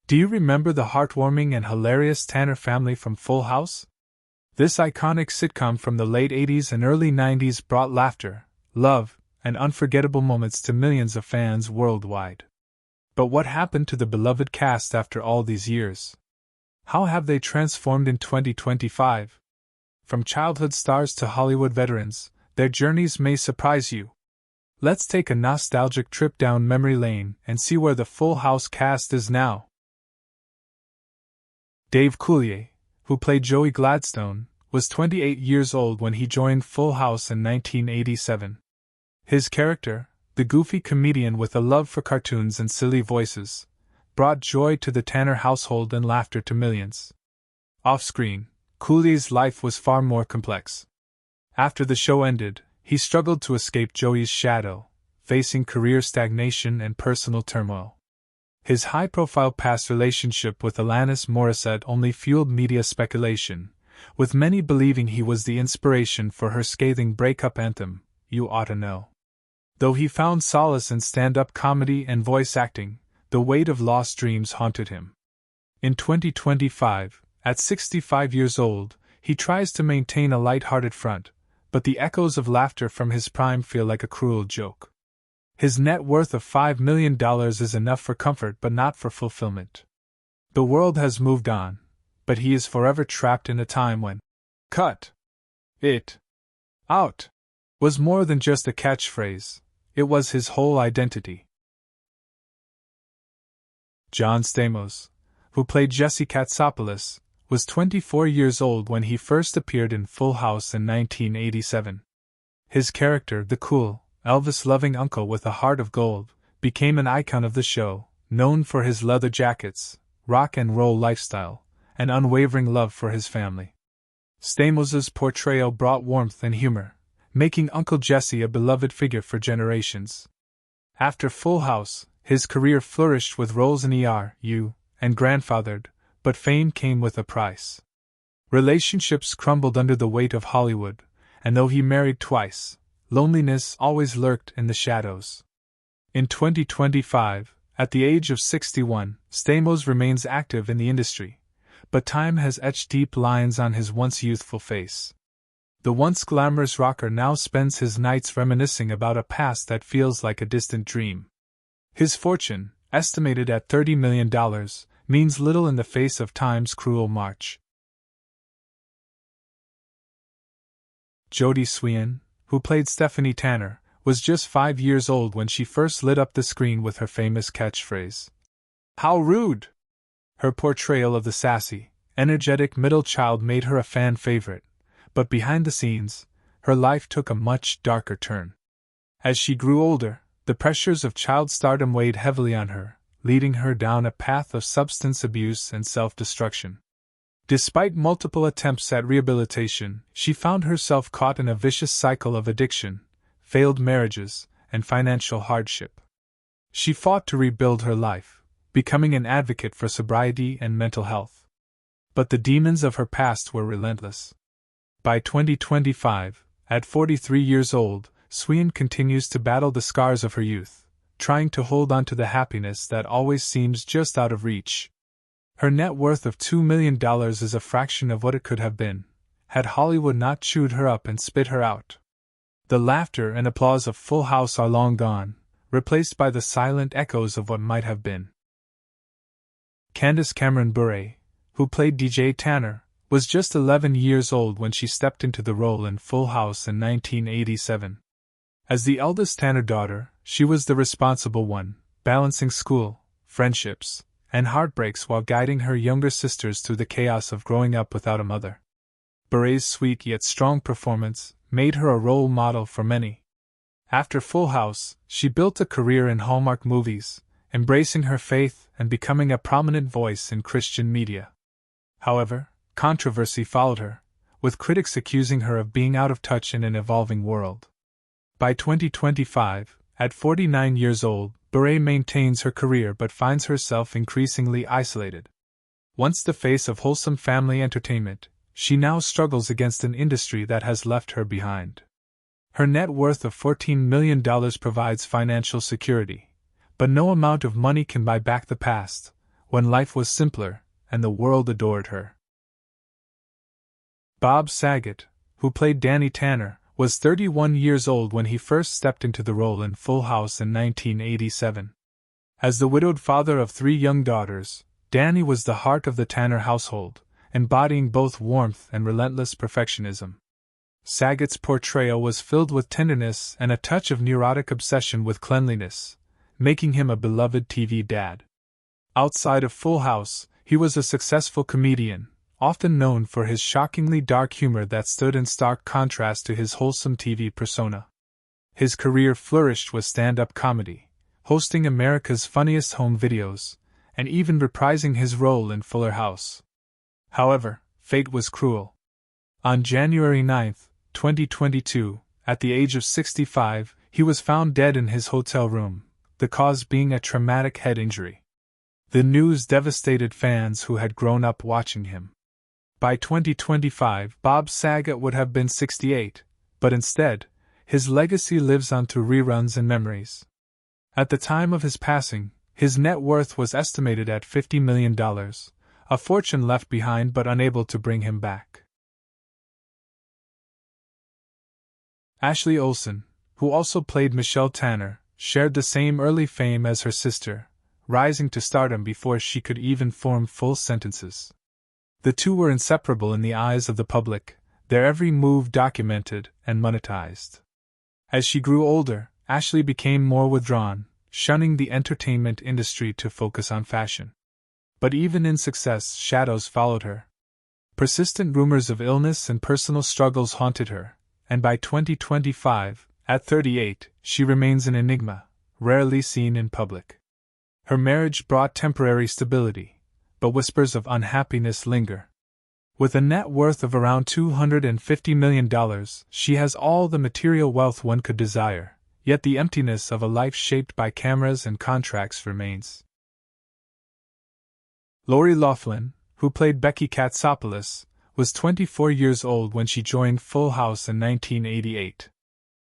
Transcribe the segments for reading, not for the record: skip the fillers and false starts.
Do you remember the heartwarming and hilarious Tanner family from Full House? This iconic sitcom from the late 80s and early 90s brought laughter, love, and unforgettable moments to millions of fans worldwide. But what happened to the beloved cast after all these years? How have they transformed in 2025? From childhood stars to Hollywood veterans, their journeys may surprise you. Let's take a nostalgic trip down memory lane and see where the Full House cast is now. Dave Coulier, who played Joey Gladstone, was 28 years old when he joined Full House in 1987. His character, the goofy comedian with a love for cartoons and silly voices, brought joy to the Tanner household and laughter to millions. Off-screen, Cooley's life was far more complex. After the show ended, he struggled to escape Joey's shadow, facing career stagnation and personal turmoil. His high-profile past relationship with Alanis Morissette only fueled media speculation, with many believing he was the inspiration for her scathing breakup anthem, You Oughta Know. Though he found solace in stand-up comedy and voice acting, the weight of lost dreams haunted him. In 2025, at 65 years old, he tries to maintain a light-hearted front, but the echoes of laughter from his prime feel like a cruel joke. His net worth of $5 million is enough for comfort but not for fulfillment. The world has moved on, but he is forever trapped in a time when "cut it out" was more than just a catchphrase, it was his whole identity. John Stamos, who played Jesse Katsopoulos, was 24 years old when he first appeared in Full House in 1987. His character, the cool, Elvis-loving uncle with a heart of gold, became an icon of the show, known for his leather jackets, rock and roll lifestyle, and unwavering love for his family. Stamos's portrayal brought warmth and humor, making Uncle Jesse a beloved figure for generations. After Full House, his career flourished with roles in ER, You, and Grandfathered, but fame came with a price. Relationships crumbled under the weight of Hollywood, and though he married twice, loneliness always lurked in the shadows. In 2025, at the age of 61, Stamos remains active in the industry, but time has etched deep lines on his once youthful face. The once glamorous rocker now spends his nights reminiscing about a past that feels like a distant dream. His fortune, estimated at $30 million, means little in the face of time's cruel march. Jodie Sweetin, who played Stephanie Tanner, was just 5 years old when she first lit up the screen with her famous catchphrase, "How rude!" Her portrayal of the sassy, energetic middle child made her a fan favorite, but behind the scenes, her life took a much darker turn. As she grew older, the pressures of child stardom weighed heavily on her, leading her down a path of substance abuse and self-destruction. Despite multiple attempts at rehabilitation, she found herself caught in a vicious cycle of addiction, failed marriages, and financial hardship. She fought to rebuild her life, becoming an advocate for sobriety and mental health. But the demons of her past were relentless. By 2025, at 43 years old, Sweetin continues to battle the scars of her youth, trying to hold on to the happiness that always seems just out of reach. Her net worth of $2 million is a fraction of what it could have been, had Hollywood not chewed her up and spit her out. The laughter and applause of Full House are long gone, replaced by the silent echoes of what might have been. Candace Cameron Bure, who played DJ Tanner, was just 11 years old when she stepped into the role in Full House in 1987. As the eldest Tanner daughter, she was the responsible one, balancing school, friendships, and heartbreaks while guiding her younger sisters through the chaos of growing up without a mother. Bure's sweet yet strong performance made her a role model for many. After Full House, she built a career in Hallmark movies, embracing her faith and becoming a prominent voice in Christian media. However, controversy followed her, with critics accusing her of being out of touch in an evolving world. By 2025, at 49 years old, Bure maintains her career but finds herself increasingly isolated. Once the face of wholesome family entertainment, she now struggles against an industry that has left her behind. Her net worth of $14 million provides financial security, but no amount of money can buy back the past, when life was simpler and the world adored her. Bob Saget, who played Danny Tanner, was 31 years old when he first stepped into the role in Full House in 1987. As the widowed father of 3 young daughters, Danny was the heart of the Tanner household, embodying both warmth and relentless perfectionism. Saget's portrayal was filled with tenderness and a touch of neurotic obsession with cleanliness, making him a beloved TV dad. Outside of Full House, he was a successful comedian, often known for his shockingly dark humor that stood in stark contrast to his wholesome TV persona. His career flourished with stand-up comedy, hosting America's Funniest Home Videos, and even reprising his role in Fuller House. However, fate was cruel. On January 9, 2022, at the age of 65, he was found dead in his hotel room, the cause being a traumatic head injury. The news devastated fans who had grown up watching him. By 2025, Bob Saget would have been 68, but instead, his legacy lives on through reruns and memories. At the time of his passing, his net worth was estimated at $50 million, a fortune left behind but unable to bring him back. Ashley Olsen, who also played Michelle Tanner, shared the same early fame as her sister, rising to stardom before she could even form full sentences. The two were inseparable in the eyes of the public, their every move documented and monetized. As she grew older, Ashley became more withdrawn, shunning the entertainment industry to focus on fashion. But even in success, shadows followed her. Persistent rumors of illness and personal struggles haunted her, and by 2025, at 38, she remains an enigma, rarely seen in public. Her marriage brought temporary stability, but whispers of unhappiness linger. With a net worth of around $250 million, she has all the material wealth one could desire, yet the emptiness of a life shaped by cameras and contracts remains. Lori Loughlin, who played Becky Katsopoulos, was 24 years old when she joined Full House in 1988.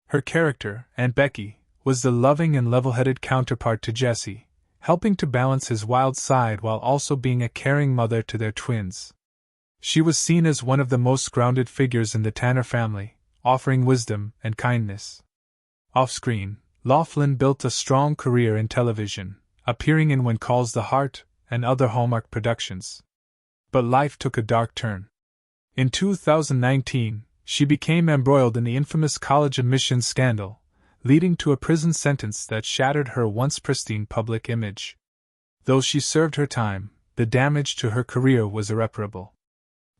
Her character, Aunt Becky, was the loving and level-headed counterpart to Jesse, helping to balance his wild side while also being a caring mother to their twins. She was seen as one of the most grounded figures in the Tanner family, offering wisdom and kindness. Off-screen, Loughlin built a strong career in television, appearing in When Calls the Heart and other Hallmark productions. But life took a dark turn. In 2019, she became embroiled in the infamous college admissions scandal, leading to a prison sentence that shattered her once pristine public image. Though she served her time, the damage to her career was irreparable.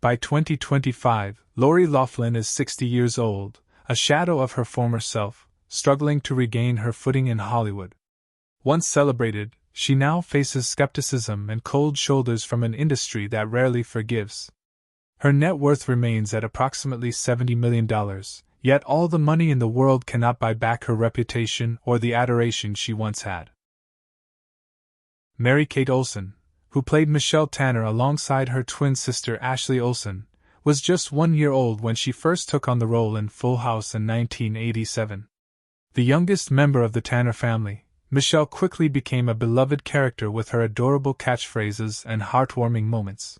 By 2025, Lori Loughlin is 60 years old, a shadow of her former self, struggling to regain her footing in Hollywood. Once celebrated, she now faces skepticism and cold shoulders from an industry that rarely forgives. Her net worth remains at approximately $70 million, yet all the money in the world cannot buy back her reputation or the adoration she once had. Mary-Kate Olsen, who played Michelle Tanner alongside her twin sister Ashley Olsen, was just 1 year old when she first took on the role in Full House in 1987. The youngest member of the Tanner family, Michelle quickly became a beloved character with her adorable catchphrases and heartwarming moments.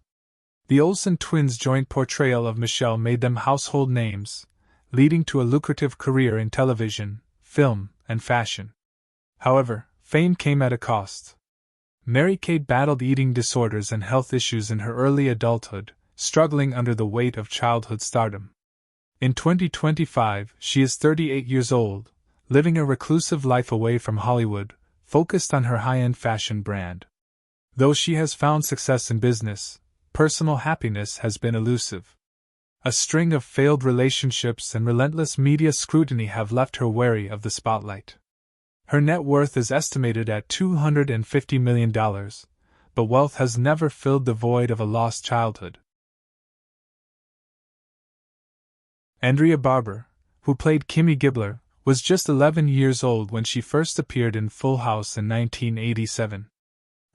The Olsen twins' joint portrayal of Michelle made them household names, leading to a lucrative career in television, film, and fashion. However, fame came at a cost. Mary-Kate battled eating disorders and health issues in her early adulthood, struggling under the weight of childhood stardom. In 2025, she is 38 years old, living a reclusive life away from Hollywood, focused on her high-end fashion brand. Though she has found success in business, personal happiness has been elusive. A string of failed relationships and relentless media scrutiny have left her wary of the spotlight. Her net worth is estimated at $250 million, but wealth has never filled the void of a lost childhood. Andrea Barber, who played Kimmy Gibbler, was just 11 years old when she first appeared in Full House in 1987.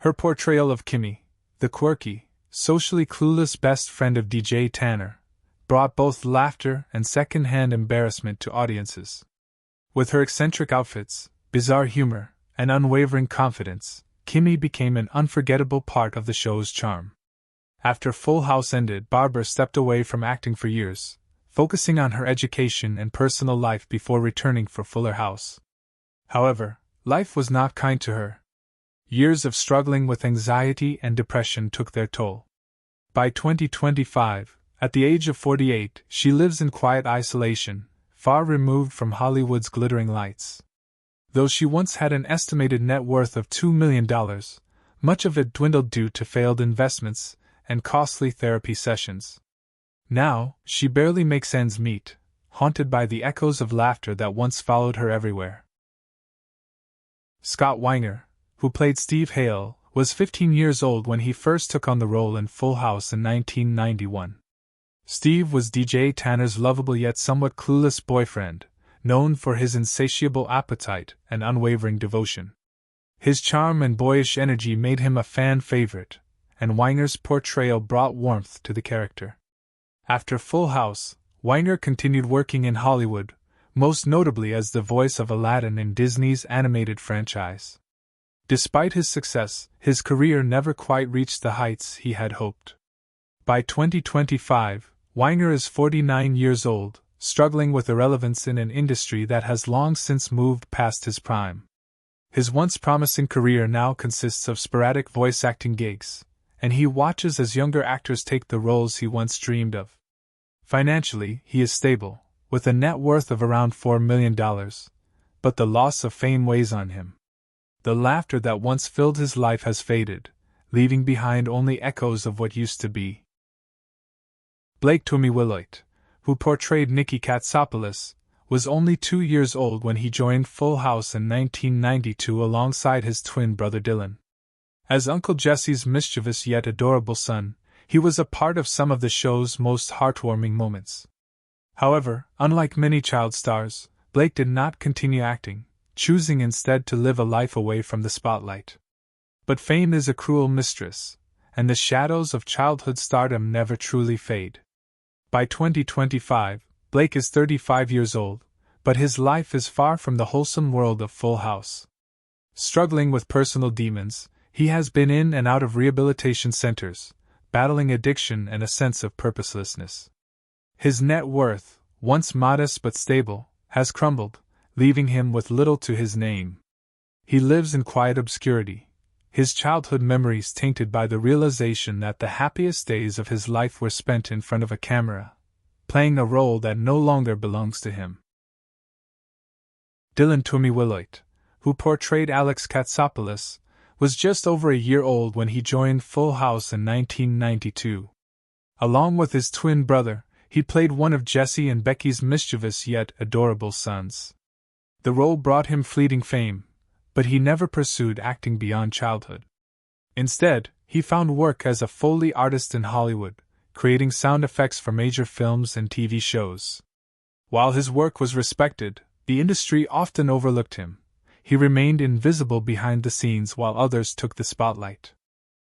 Her portrayal of Kimmy, the quirky, socially clueless best friend of DJ Tanner, brought both laughter and second-hand embarrassment to audiences. With her eccentric outfits, bizarre humor, and unwavering confidence, Kimmy became an unforgettable part of the show's charm. After Full House ended, Barbara stepped away from acting for years, focusing on her education and personal life before returning for Fuller House. However, life was not kind to her. Years of struggling with anxiety and depression took their toll. By 2025, at the age of 48, she lives in quiet isolation, far removed from Hollywood's glittering lights. Though she once had an estimated net worth of $2 million, much of it dwindled due to failed investments and costly therapy sessions. Now, she barely makes ends meet, haunted by the echoes of laughter that once followed her everywhere. Scott Weinger, who played Steve Hale, was 15 years old when he first took on the role in Full House in 1991. Steve was DJ Tanner's lovable yet somewhat clueless boyfriend, known for his insatiable appetite and unwavering devotion. His charm and boyish energy made him a fan favorite, and Weinger's portrayal brought warmth to the character. After Full House, Weinger continued working in Hollywood, most notably as the voice of Aladdin in Disney's animated franchise. Despite his success, his career never quite reached the heights he had hoped. By 2025, Weinger is 49 years old, struggling with irrelevance in an industry that has long since moved past his prime. His once promising career now consists of sporadic voice acting gigs, and he watches as younger actors take the roles he once dreamed of. Financially, he is stable, with a net worth of around $4 million, but the loss of fame weighs on him. The laughter that once filled his life has faded, leaving behind only echoes of what used to be. Blake Willett, who portrayed Nicky Katsopoulos, was only 2 years old when he joined Full House in 1992 alongside his twin brother Dylan. As Uncle Jesse's mischievous yet adorable son, he was a part of some of the show's most heartwarming moments. However, unlike many child stars, Blake did not continue acting, choosing instead to live a life away from the spotlight. But fame is a cruel mistress, and the shadows of childhood stardom never truly fade. By 2025, Blake is 35 years old, but his life is far from the wholesome world of Full House. Struggling with personal demons, he has been in and out of rehabilitation centers, battling addiction and a sense of purposelessness. His net worth, once modest but stable, has crumbled, leaving him with little to his name. He lives in quiet obscurity, his childhood memories tainted by the realization that the happiest days of his life were spent in front of a camera, playing a role that no longer belongs to him. Dylan Willett, who portrayed Alex Katsopoulos, was just over a year old when he joined Full House in 1992. Along with his twin brother, he played one of Jesse and Becky's mischievous yet adorable sons. The role brought him fleeting fame, but he never pursued acting beyond childhood. Instead, he found work as a Foley artist in Hollywood, creating sound effects for major films and TV shows. While his work was respected, the industry often overlooked him. He remained invisible behind the scenes while others took the spotlight.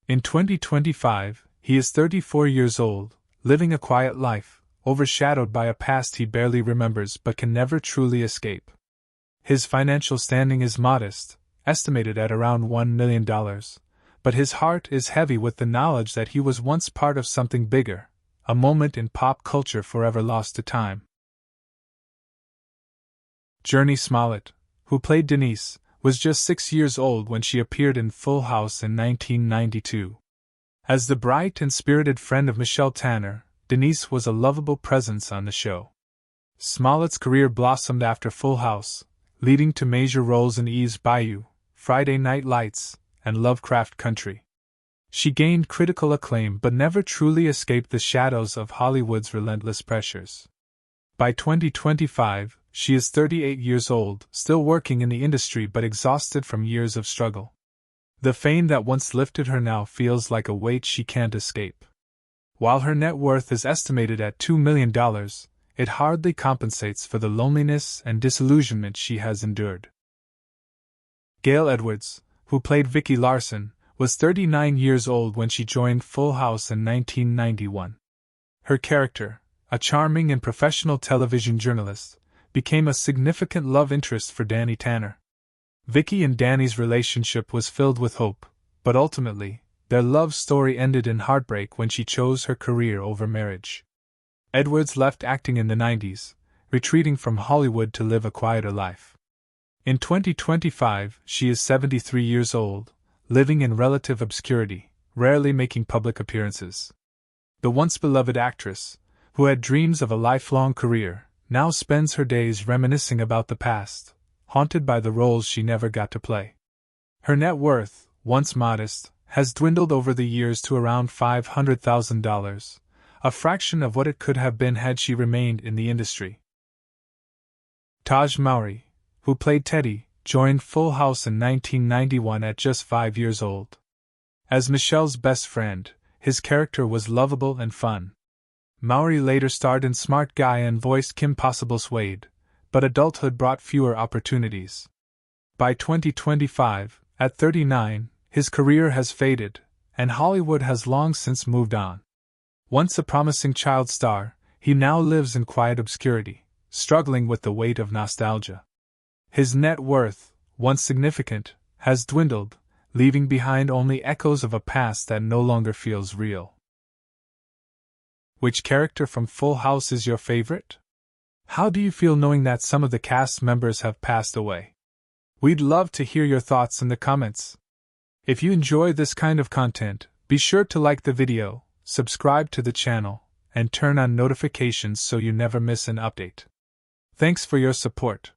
In 2025, he is 34 years old, living a quiet life, overshadowed by a past he barely remembers but can never truly escape. His financial standing is modest, estimated at around $1 million, but his heart is heavy with the knowledge that he was once part of something bigger, a moment in pop culture forever lost to time. Journey Smollett, who played Denise, was just 6 years old when she appeared in Full House in 1992. As the bright and spirited friend of Michelle Tanner, Denise was a lovable presence on the show. Smollett's career blossomed after Full House, leading to major roles in Eve's Bayou, Friday Night Lights, and Lovecraft Country. She gained critical acclaim but never truly escaped the shadows of Hollywood's relentless pressures. By 2025, she is 38 years old, still working in the industry but exhausted from years of struggle. The fame that once lifted her now feels like a weight she can't escape. While her net worth is estimated at $2 million, it hardly compensates for the loneliness and disillusionment she has endured. Gail Edwards, who played Vicki Larson, was 39 years old when she joined Full House in 1991. Her character, a charming and professional television journalist, became a significant love interest for Danny Tanner. Vicky and Danny's relationship was filled with hope, but ultimately, their love story ended in heartbreak when she chose her career over marriage. Edwards left acting in the 90s, retreating from Hollywood to live a quieter life. In 2025, she is 73 years old, living in relative obscurity, rarely making public appearances. The once beloved actress, who had dreams of a lifelong career, now spends her days reminiscing about the past, haunted by the roles she never got to play. Her net worth, once modest, has dwindled over the years to around $500,000, a fraction of what it could have been had she remained in the industry. Taj Mowry, who played Teddy, joined Full House in 1991 at just 5 years old. As Michelle's best friend, his character was lovable and fun. Mowry later starred in Smart Guy and voiced Kim Possible's Wade, but adulthood brought fewer opportunities. By 2025, at 39, his career has faded, and Hollywood has long since moved on. Once a promising child star, he now lives in quiet obscurity, struggling with the weight of nostalgia. His net worth, once significant, has dwindled, leaving behind only echoes of a past that no longer feels real. Which character from Full House is your favorite? How do you feel knowing that some of the cast members have passed away? We'd love to hear your thoughts in the comments. If you enjoy this kind of content, be sure to like the video, subscribe to the channel, and turn on notifications so you never miss an update. Thanks for your support.